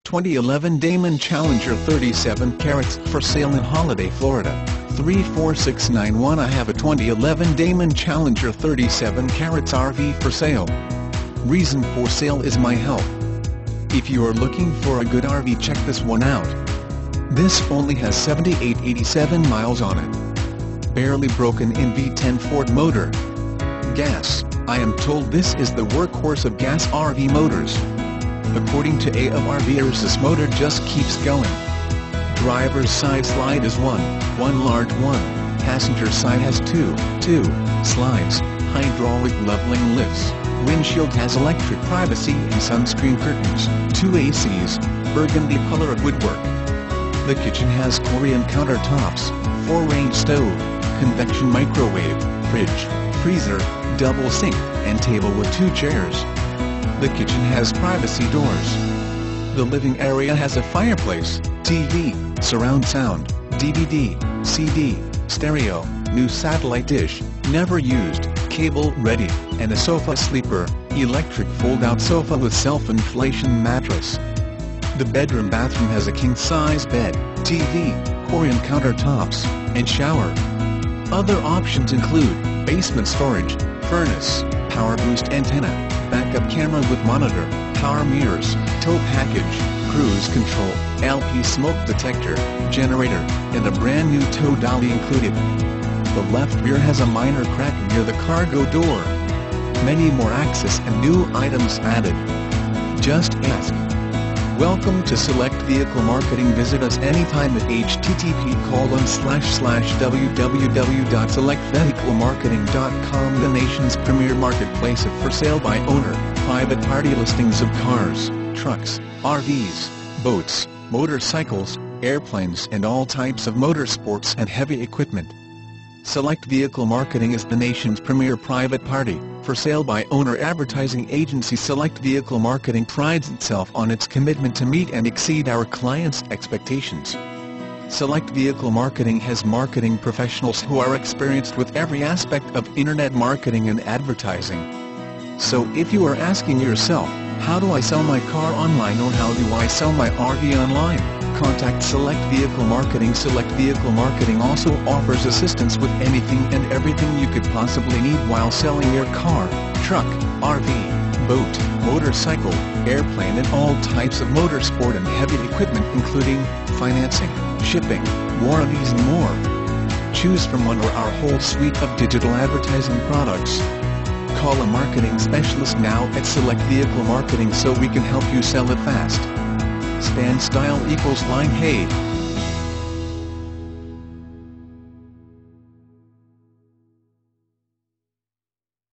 2011 Damon Challenger 37 carats for sale in Holiday, Florida. 34691. I have a 2011 Damon Challenger 37 carats RV for sale. Reason for sale is my health. If you are looking for a good RV, check this one out. This only has 7887 miles on it. Barely broken in V10 Ford motor. Gas. I am told this is the workhorse of gas RV motors. According to A of RVers, this motor just keeps going. Driver's side slide is one large one. Passenger side has two slides. Hydraulic leveling lifts. Windshield has electric privacy and sunscreen curtains. 2 ACs. Burgundy color woodwork. The kitchen has Korean countertops, 4-range stove, convection microwave, fridge, freezer, double sink, and table with 2 chairs. The kitchen has privacy doors. The living area has a fireplace, TV, surround sound, DVD, CD, stereo, new satellite dish, never used, cable ready, and a sofa sleeper, electric fold-out sofa with self-inflation mattress. The bedroom-bathroom has a king-size bed, TV, Korean countertops, and shower. Other options include basement storage, furnace, power boost antenna, backup camera with monitor, power mirrors, tow package, cruise control, LP smoke detector, generator, and a brand new tow dolly included. The left rear has a minor crack near the cargo door. Many more access and new items added. Just ask. Welcome to Select Vehicle Marketing. Visit us anytime at http://www.selectvehiclemarketing.com, the nation's premier marketplace of for sale by owner, private party listings of cars, trucks, RVs, boats, motorcycles, airplanes, and all types of motorsports and heavy equipment. Select Vehicle Marketing is the nation's premier private party, for sale by owner advertising agency. Select Vehicle Marketing prides itself on its commitment to meet and exceed our clients' expectations. Select Vehicle Marketing has marketing professionals who are experienced with every aspect of internet marketing and advertising. So if you are asking yourself, how do I sell my car online, or how do I sell my RV online? Contact Select Vehicle Marketing. Select Vehicle Marketing also offers assistance with anything and everything you could possibly need while selling your car, truck, RV, boat, motorcycle, airplane, and all types of motorsport and heavy equipment, including financing, shipping, warranties, and more. Choose from one or our whole suite of digital advertising products. Call a marketing specialist now at Select Vehicle Marketing so we can help you sell it fast. Span style equals line. Hey,